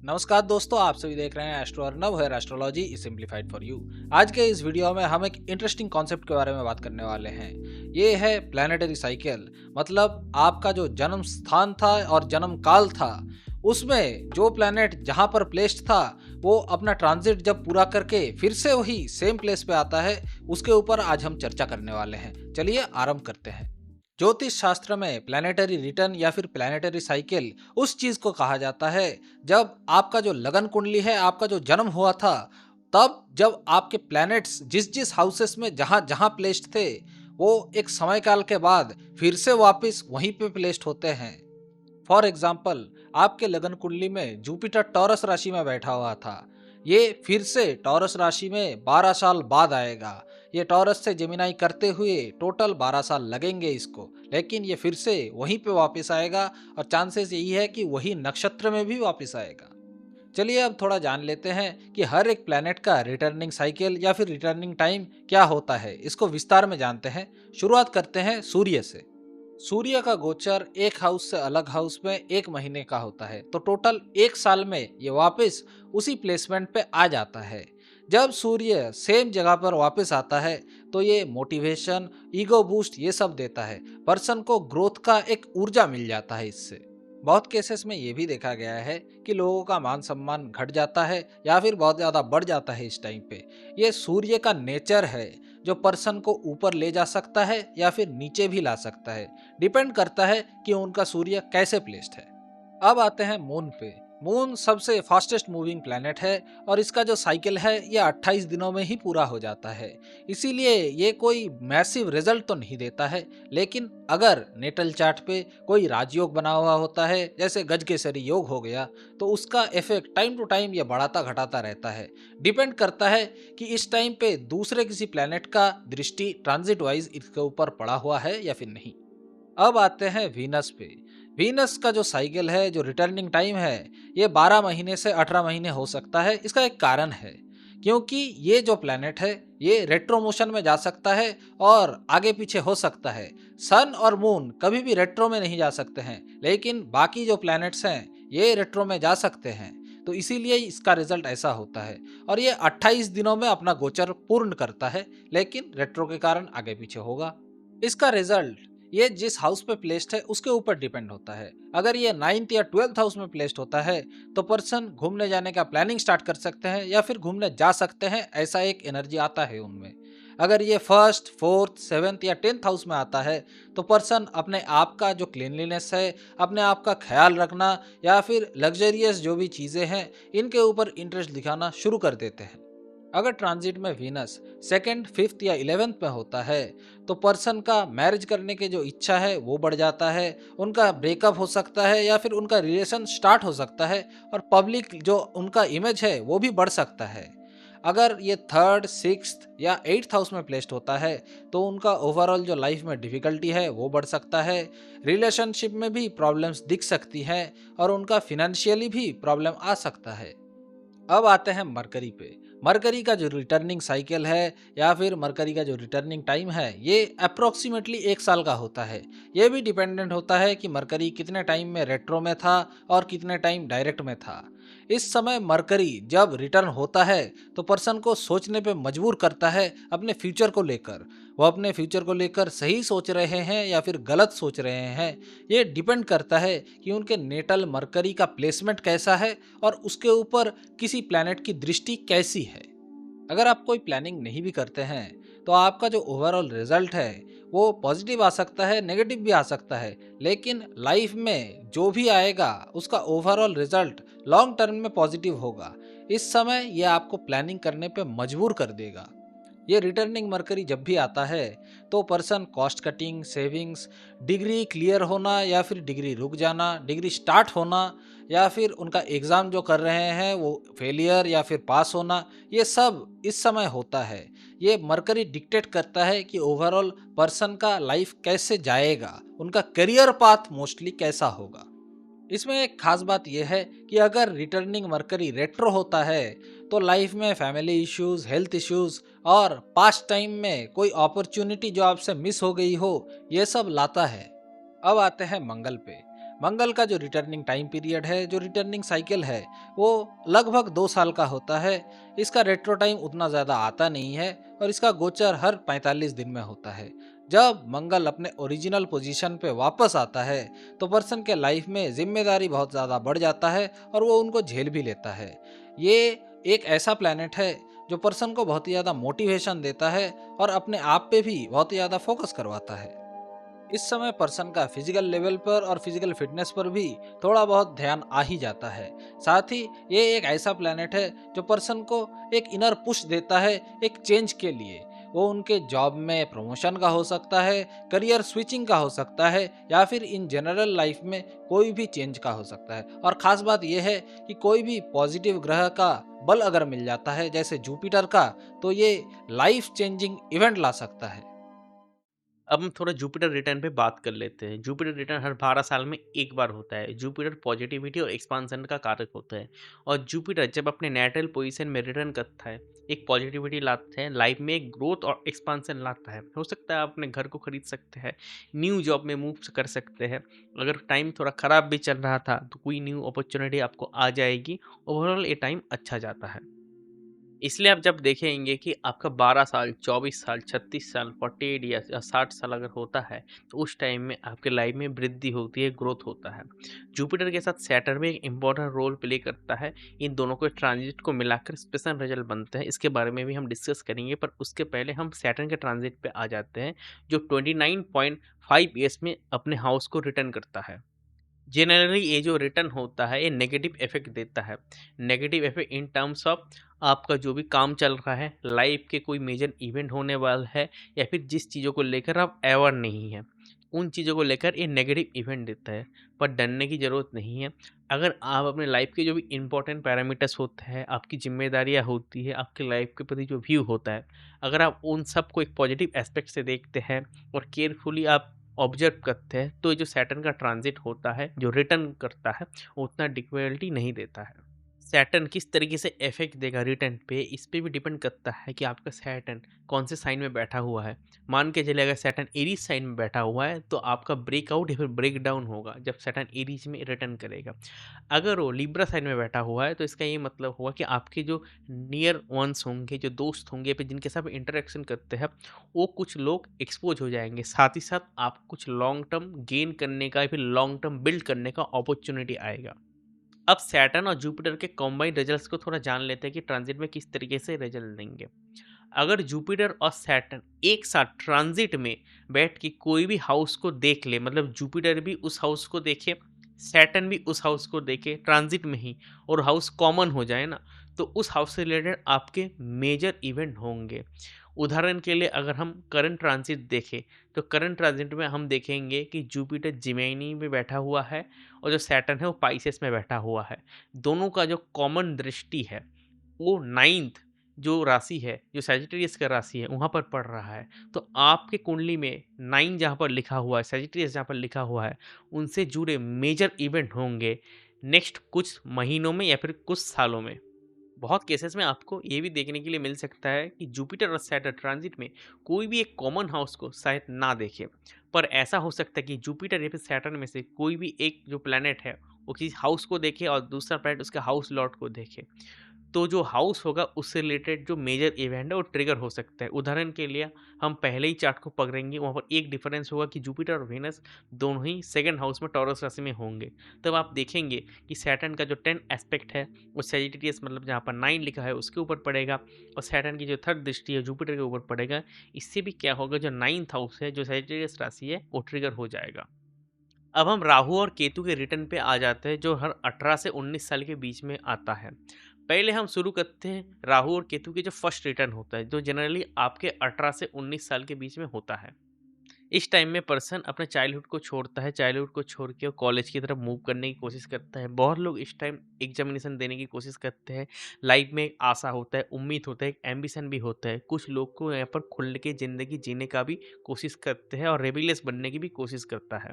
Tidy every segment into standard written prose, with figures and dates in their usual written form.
नमस्कार दोस्तों, आप सभी देख रहे हैं एस्ट्रो अर्नव है astrology is simplified for you. आज के इस वीडियो में हम एक इंटरेस्टिंग कॉन्सेप्ट के बारे में बात करने वाले हैं। ये है प्लैनेटरी साइकिल। मतलब आपका जो जन्म स्थान था और जन्म काल था, उसमें जो प्लैनेट जहां पर प्लेस्ड था वो अपना ट्रांजिट जब पूरा करके फिर से वही सेम प्लेस पे आता है, उसके ऊपर आज हम चर्चा करने वाले हैं। चलिए आरंभ करते हैं। ज्योतिष शास्त्र में प्लैनेटरी रिटर्न या फिर प्लैनेटरी साइकिल उस चीज को कहा जाता है जब आपका जो लगन कुंडली है, आपका जो जन्म हुआ था, तब जब आपके प्लैनेट्स जिस जिस हाउसेस में जहां जहां प्लेस्ड थे, वो एक समय काल के बाद फिर से वापस वहीं पे प्लेस्ड होते हैं। फॉर एग्जाम्पल, आपके लगन कुंडली में जुपिटर टॉरस राशि में बैठा हुआ था। ये फिर से टॉरस राशि में 12 साल बाद आएगा। ये टॉरस से जेमिनाई करते हुए टोटल 12 साल लगेंगे इसको, लेकिन ये फिर से वहीं पे वापस आएगा और चांसेस यही है कि वही नक्षत्र में भी वापस आएगा। चलिए अब थोड़ा जान लेते हैं कि हर एक प्लैनेट का रिटर्निंग साइकिल या फिर रिटर्निंग टाइम क्या होता है। इसको विस्तार में जानते हैं। शुरुआत करते हैं सूर्य से। सूर्य का गोचर एक हाउस से अलग हाउस में 1 महीने का होता है, तो टोटल 1 साल में ये वापस उसी प्लेसमेंट पे आ जाता है। जब सूर्य सेम जगह पर वापस आता है तो ये मोटिवेशन, ईगो बूस्ट ये सब देता है। पर्सन को ग्रोथ का एक ऊर्जा मिल जाता है इससे। बहुत केसेस में ये भी देखा गया है कि लोगों का मान सम्मान घट जाता है या फिर बहुत ज़्यादा बढ़ जाता है इस टाइम पे। ये सूर्य का नेचर है जो पर्सन को ऊपर ले जा सकता है या फिर नीचे भी ला सकता है। डिपेंड करता है कि उनका सूर्य कैसे प्लेस्ड है। अब आते हैं मून पे। मून सबसे फास्टेस्ट मूविंग प्लैनेट है और इसका जो साइकिल है ये 28 दिनों में ही पूरा हो जाता है। इसीलिए ये कोई मैसिव रिजल्ट तो नहीं देता है, लेकिन अगर नेटल चार्ट पे कोई राजयोग बना हुआ होता है, जैसे गजकेसरी योग हो गया, तो उसका इफेक्ट टाइम टू टाइम ये बढ़ाता घटाता रहता है। डिपेंड करता है कि इस टाइम पे दूसरे किसी प्लैनेट का दृष्टि ट्रांजिट वाइज इसके ऊपर पड़ा हुआ है या फिर नहीं। अब आते हैं वीनस पे। वीनस का जो साइकिल है, जो रिटर्निंग टाइम है, ये 12 महीने से 18 महीने हो सकता है। इसका एक कारण है, क्योंकि ये जो प्लैनेट है ये रेट्रो मोशन में जा सकता है और आगे पीछे हो सकता है। सन और मून कभी भी रेट्रो में नहीं जा सकते हैं, लेकिन बाकी जो प्लैनेट्स हैं ये रेट्रो में जा सकते हैं। तो इसीलिए इसका रिजल्ट ऐसा होता है और ये 28 दिनों में अपना गोचर पूर्ण करता है, लेकिन रेट्रो के कारण आगे पीछे होगा। इसका रिजल्ट ये जिस हाउस पे प्लेस्ड है उसके ऊपर डिपेंड होता है। अगर ये 9th या 12th हाउस में प्लेस्ड होता है तो पर्सन घूमने जाने का प्लानिंग स्टार्ट कर सकते हैं या फिर घूमने जा सकते हैं, ऐसा एक एनर्जी आता है उनमें। अगर ये फर्स्ट, फोर्थ, 7th या 10th हाउस में आता है तो पर्सन अपने आप का जो क्लीनलीनेस है, अपने आप का ख्याल रखना या फिर लग्जरियस जो भी चीज़ें हैं, इनके ऊपर इंटरेस्ट दिखाना शुरू कर देते हैं। अगर ट्रांजिट में वीनस 2nd, 5th या 11th में होता है तो पर्सन का मैरिज करने की जो इच्छा है वो बढ़ जाता है। उनका ब्रेकअप हो सकता है या फिर उनका रिलेशन स्टार्ट हो सकता है और पब्लिक जो उनका इमेज है वो भी बढ़ सकता है। अगर ये 3rd, 6th या 8th हाउस में प्लेस्ड होता है तो उनका ओवरऑल जो लाइफ में डिफिकल्टी है वो बढ़ सकता है। रिलेशनशिप में भी प्रॉब्लम्स दिख सकती हैं और उनका फिनेंशियली भी प्रॉब्लम आ सकता है। अब आते हैं मरकरी पे। मरकरी का जो रिटर्निंग साइकिल है या फिर मरकरी का जो रिटर्निंग टाइम है ये अप्रोक्सीमेटली 1 साल का होता है। ये भी डिपेंडेंट होता है कि मरकरी कितने टाइम में रेट्रो में था और कितने टाइम डायरेक्ट में था। इस समय मरकरी जब रिटर्न होता है तो पर्सन को सोचने पे मजबूर करता है अपने फ्यूचर को लेकर। वो अपने फ्यूचर को लेकर सही सोच रहे हैं या फिर गलत सोच रहे हैं, ये डिपेंड करता है कि उनके नेटल मरकरी का प्लेसमेंट कैसा है और उसके ऊपर किसी प्लैनेट की दृष्टि कैसी है। अगर आप कोई प्लानिंग नहीं भी करते हैं तो आपका जो ओवरऑल रिजल्ट है वो पॉजिटिव आ सकता है, नेगेटिव भी आ सकता है, लेकिन लाइफ में जो भी आएगा उसका ओवरऑल रिजल्ट लॉन्ग टर्म में पॉजिटिव होगा। इस समय ये आपको प्लानिंग करने पे मजबूर कर देगा। ये रिटर्निंग मरकरी जब भी आता है तो person cost cutting, savings, degree clear होना या फिर डिग्री रुक जाना, डिग्री स्टार्ट होना या फिर उनका एग्ज़ाम जो कर रहे हैं वो फेलियर या फिर पास होना, ये सब इस समय होता है। ये मरकरी डिक्टेट करता है कि ओवरऑल पर्सन का लाइफ कैसे जाएगा, उनका करियर पाथ मोस्टली कैसा होगा। इसमें एक खास बात यह है कि अगर रिटर्निंग मरकरी रेट्रो होता है तो लाइफ में फैमिली इश्यूज, हेल्थ इश्यूज और पास्ट टाइम में कोई अपॉर्चुनिटी जो आपसे मिस हो गई हो, ये सब लाता है। अब आते हैं मंगल पे। मंगल का जो रिटर्निंग टाइम पीरियड है, जो रिटर्निंग साइकिल है, वो लगभग 2 साल का होता है। इसका रेट्रो टाइम उतना ज़्यादा आता नहीं है और इसका गोचर हर 45 दिन में होता है। जब मंगल अपने ओरिजिनल पोजीशन पे वापस आता है, तो पर्सन के लाइफ में जिम्मेदारी बहुत ज़्यादा बढ़ जाता है और वो उनको झेल भी लेता है। ये एक ऐसा प्लैनेट है जो पर्सन को बहुत ही ज़्यादा मोटिवेशन देता है और अपने आप पे भी बहुत ही ज़्यादा फोकस करवाता है। इस समय पर्सन का फिजिकल लेवल पर और फिजिकल फिटनेस पर भी थोड़ा बहुत ध्यान आ ही जाता है। साथ ही ये एक ऐसा प्लैनेट है जो पर्सन को एक इनर पुश देता है एक चेंज के लिए। वो उनके जॉब में प्रमोशन का हो सकता है, करियर स्विचिंग का हो सकता है, या फिर इन जनरल लाइफ में कोई भी चेंज का हो सकता है। और ख़ास बात यह है कि कोई भी पॉजिटिव ग्रह का बल अगर मिल जाता है जैसे जुपिटर का, तो ये लाइफ चेंजिंग इवेंट ला सकता है। अब हम थोड़ा जुपिटर रिटर्न पे बात कर लेते हैं। जुपिटर रिटर्न हर 12 साल में एक बार होता है। जुपिटर पॉजिटिविटी और एक्सपांसन का कारक होता है और जुपिटर जब अपने नेटल पोजीशन में रिटर्न करता है, एक पॉजिटिविटी लाता है, लाइफ में एक ग्रोथ और एक्सपांसन लाता है। हो सकता है आप अपने घर को खरीद सकते हैं, न्यू जॉब में मूव कर सकते हैं। अगर टाइम थोड़ा ख़राब भी चल रहा था तो कोई न्यू अपॉर्चुनिटी आपको आ जाएगी। ओवरऑल ये टाइम अच्छा जाता है। इसलिए आप जब देखेंगे कि आपका 12 साल, 24 साल, 36 साल, 48 ईयर्स या 60 साल अगर होता है, तो उस टाइम में आपके लाइफ में वृद्धि होती है, ग्रोथ होता है। जुपिटर के साथ सैटर्न भी एक इम्पॉर्टेंट रोल प्ले करता है। इन दोनों के ट्रांजिट को मिलाकर स्पेशल रिजल्ट बनते हैं। इसके बारे में भी हम डिस्कस करेंगे, पर उसके पहले हम सैटर्न के ट्रांजिट पे आ जाते हैं, जो 29.5 ईयर्स में अपने हाउस को रिटर्न करता है। जनरली ये जो रिटर्न होता है ये नेगेटिव इफेक्ट देता है। Negative effect in terms of आपका जो भी काम चल रहा है, लाइफ के कोई मेजर इवेंट होने वाला है, या फिर जिस चीज़ों को लेकर आप अवेयर नहीं है, उन चीज़ों को लेकर ये नेगेटिव इवेंट देता है। पर डरने की ज़रूरत नहीं है। अगर आप अपने लाइफ के जो भी इंपॉर्टेंट पैरामीटर्स होते हैं, आपकी जिम्मेदारियां होती है, आपकी लाइफ के प्रति जो व्यू होता है, अगर आप उन सब को एक पॉजिटिव एस्पेक्ट से देखते हैं और केयरफुली आप ऑब्जर्व करते हैं, तो ये जो सैटर्न का ट्रांजिट होता है, जो रिटर्न करता है, वो उतना डिफिकल्टी नहीं देता है। सैटर्न किस तरीके से इफेक्ट देगा रिटर्न पे, इस पे भी डिपेंड करता है कि आपका सैटर्न कौन से साइन में बैठा हुआ है। मान के चलिए अगर सैटर्न एरीज साइन में बैठा हुआ है तो आपका ब्रेकआउट या फिर ब्रेक डाउन होगा जब सैटर्न एरीज में रिटर्न करेगा। अगर वो लिब्रा साइन में बैठा हुआ है तो इसका ये मतलब हुआ कि आपके जो नियर वंस होंगे, जो दोस्त होंगे, फिर जिनके साथ इंटरेक्शन करते हैं, वो कुछ लोग एक्सपोज हो जाएंगे। साथ ही साथ आप कुछ लॉन्ग टर्म गेन करने का या फिर लॉन्ग टर्म बिल्ड करने का अपॉर्चुनिटी आएगा। अब सैटर्न और जुपिटर के कॉम्बाइंड रिजल्ट्स को थोड़ा जान लेते हैं कि ट्रांजिट में किस तरीके से रिजल्ट देंगे। अगर जुपिटर और सैटर्न एक साथ ट्रांजिट में बैठ के कोई भी हाउस को देख ले, मतलब जुपिटर भी उस हाउस को देखे, सैटर्न भी उस हाउस को देखे ट्रांजिट में ही, और हाउस कॉमन हो जाए ना, तो उस हाउस से रिलेटेड आपके मेजर इवेंट होंगे। उदाहरण के लिए अगर हम करंट ट्रांजिट देखें, तो करंट ट्रांजिट में हम देखेंगे कि जुपिटर जिमेनी में बैठा हुआ है और जो सैटर्न है वो पाइसेस में बैठा हुआ है। दोनों का जो कॉमन दृष्टि है वो नाइन्थ जो राशि है, जो सैजिटेरियस का राशि है, वहाँ पर पड़ रहा है। तो आपके कुंडली में 9 जहाँ पर लिखा हुआ है, सैजिटेरियस जहाँ पर लिखा हुआ है, उनसे जुड़े मेजर इवेंट होंगे नेक्स्ट कुछ महीनों में या फिर कुछ सालों में। बहुत केसेस में आपको ये भी देखने के लिए मिल सकता है कि जुपिटर और सैटर्न ट्रांजिट में कोई भी एक कॉमन हाउस को शायद ना देखे, पर ऐसा हो सकता है कि जुपिटर या फिर सैटर्न में से कोई भी एक जो प्लैनेट है वो किसी हाउस को देखे और दूसरा प्लैनेट उसके हाउस लॉर्ड को देखे। तो जो हाउस होगा उससे रिलेटेड जो मेजर इवेंट है वो ट्रिगर हो सकता है। उदाहरण के लिए हम पहले ही चार्ट को पकड़ेंगे, वहाँ पर एक डिफरेंस होगा कि जुपिटर और वेनस दोनों ही सेकंड हाउस में टॉरस राशि में होंगे। तब आप देखेंगे कि सैटर्न का जो 10 एस्पेक्ट है वो सैजिटेरियस मतलब जहाँ पर 9 लिखा है उसके ऊपर पड़ेगा, और सैटर्न की जो थर्ड दृष्टि है जुपिटर के ऊपर पड़ेगा। इससे भी क्या होगा, जो 9th हाउस है जो सैजिटेरियस राशि है वो ट्रिगर हो जाएगा। अब हम राहु और केतु के रिटर्न पे आ जाते हैं, जो हर 18 से 19 साल के बीच में आता है। पहले हम शुरू करते हैं राहु और केतु के जो फर्स्ट रिटर्न होता है, जो जनरली आपके 18 से 19 साल के बीच में होता है। इस टाइम में पर्सन अपने चाइल्डहुड को छोड़ता है, चाइल्डहुड को छोड़ के कॉलेज की तरफ मूव करने की कोशिश करता है। बहुत लोग इस टाइम एग्जामिनेशन देने की कोशिश करते हैं। लाइफ में एक आशा होता है, उम्मीद होता है, एक एम्बिशन भी होता है। कुछ लोग को यहाँ पर खुल के ज़िंदगी जीने का भी कोशिश करते हैं और रेबिलियस बनने की भी कोशिश करता है।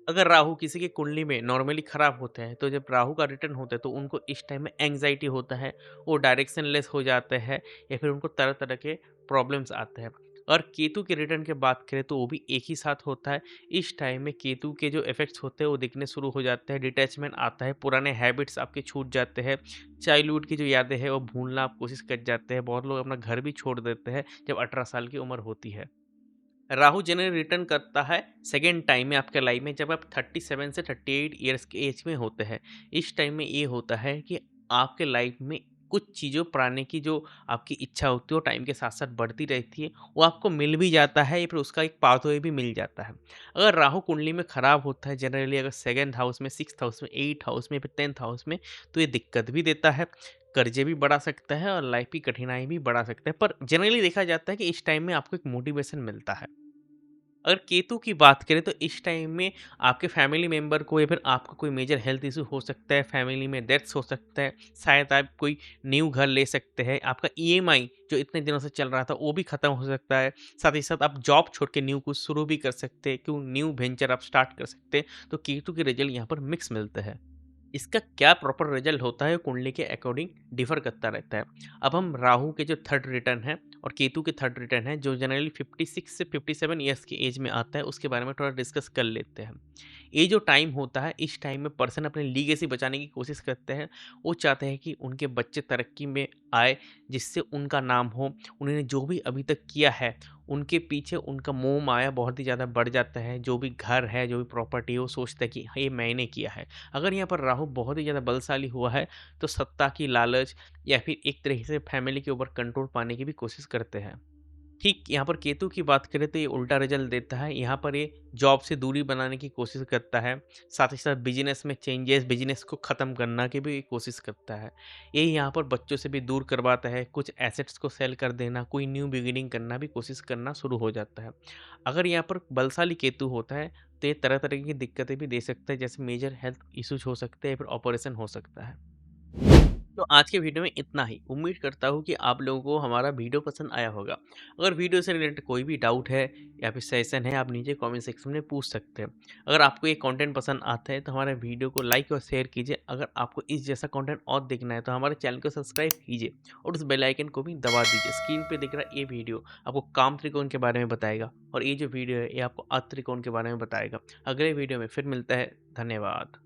अगर राहु किसी की कुंडली में नॉर्मली खराब होते हैं, तो जब राहु का रिटर्न होता है तो उनको इस टाइम में एंग्जाइटी होता है, वो डायरेक्शनलेस हो जाते हैं, या फिर उनको तरह तरह के प्रॉब्लम्स आते हैं। और केतु के रिटर्न की बात करें तो वो भी एक ही साथ होता है। इस टाइम में केतु के जो इफ़ेक्ट्स होते हैं वो दिखने शुरू हो जाते हैं, डिटैचमेंट आता है, पुराने हैबिट्स आपके छूट जाते हैं, चाइल्डहुड की जो यादें हैं वो भूलना आप कोशिश कर जाते हैं। बहुत लोग अपना घर भी छोड़ देते हैं जब 18 साल की उम्र होती है। राहु जनरली रिटर्न करता है सेकंड टाइम में आपके लाइफ में जब आप 37 से 38 ईयर्स के एज में होते हैं। इस टाइम में ये होता है कि आपके लाइफ में कुछ चीज़ों पाने की जो आपकी इच्छा होती है वो टाइम के साथ साथ बढ़ती रहती है, वो आपको मिल भी जाता है या फिर उसका एक पाथवे भी मिल जाता है। अगर राहु कुंडली में खराब होता है जनरली, अगर सेकंड हाउस में, सिक्स हाउस में, एट हाउस में, फिर 10th हाउस में, तो ये दिक्कत भी देता है, कर्जे भी बढ़ा सकता है और लाइफ की कठिनाई भी बढ़ा सकता है। पर जनरली देखा जाता है कि इस टाइम में आपको एक मोटिवेशन मिलता है। अगर केतु की बात करें तो इस टाइम में आपके फैमिली मेंबर को या फिर आपका कोई मेजर हेल्थ इशू हो सकता है, फैमिली में डेथ्स हो सकता है, शायद आप कोई न्यू घर ले सकते हैं, आपका ईएमआई जो इतने दिनों से चल रहा था वो भी खत्म हो सकता है, साथ ही साथ आप जॉब छोड़ के न्यू कुछ शुरू भी कर सकते हैं, क्यों न्यू वेंचर आप स्टार्ट कर सकते हैं। तो केतु के रिजल्ट यहाँ पर मिक्स मिलते हैं। इसका क्या प्रॉपर रिजल्ट होता है कुंडली के अकॉर्डिंग डिफर करता रहता है। अब हम राहु के जो थर्ड रिटर्न है और केतु के थर्ड रिटर्न है जो जनरली 56 से 57 ईयर्स की एज में आता है, उसके बारे में थोड़ा डिस्कस कर लेते हैं। ये जो टाइम होता है इस टाइम में पर्सन अपने लीगेसी बचाने की कोशिश करते हैं। वो चाहते हैं कि उनके बच्चे तरक्की में आए, जिससे उनका नाम हो। उन्होंने जो भी अभी तक किया है उनके पीछे उनका मोह माया बहुत ही ज़्यादा बढ़ जाता है। जो भी घर है, जो भी प्रॉपर्टी है, वो सोचता है कि हाँ, ये मैंने किया है। अगर यहाँ पर राहु बहुत ही ज़्यादा बलशाली हुआ है तो सत्ता की लालच या फिर एक तरीके से फैमिली के ऊपर कंट्रोल पाने की भी कोशिश करते हैं। ठीक यहाँ पर केतु की बात करें तो ये उल्टा रिजल्ट देता है। यहाँ पर ये जॉब से दूरी बनाने की कोशिश करता है, साथ ही साथ बिजनेस में चेंजेस, बिजनेस को ख़त्म करना की भी कोशिश करता है। ये यहाँ पर बच्चों से भी दूर करवाता है, कुछ एसेट्स को सेल कर देना, कोई न्यू बिगिनिंग करना भी कोशिश करना शुरू हो जाता है। अगर यहाँ पर बलशाली केतु होता है तो ये तरह तरह की दिक्कतें भी दे सकता है, जैसे मेजर हेल्थ इश्यूज हो सकते हैं या फिर ऑपरेशन हो सकता है। तो आज के वीडियो में इतना ही। उम्मीद करता हूँ कि आप लोगों को हमारा वीडियो पसंद आया होगा। अगर वीडियो से रिलेटेड कोई भी डाउट है या फिर सजेशन है, आप नीचे कमेंट सेक्शन में पूछ सकते हैं। अगर आपको ये कंटेंट पसंद आता है तो हमारे वीडियो को लाइक और शेयर कीजिए। अगर आपको इस जैसा कंटेंट और देखना है तो हमारे चैनल को सब्सक्राइब कीजिए और उस बेल आइकन को भी दबा दीजिए। स्क्रीन पे दिख रहा ये वीडियो आपको काम त्रिकोण के बारे में बताएगा और ये जो वीडियो है ये आपको अर्थ त्रिकोण के बारे में बताएगा। अगले वीडियो में फिर मिलता है। धन्यवाद।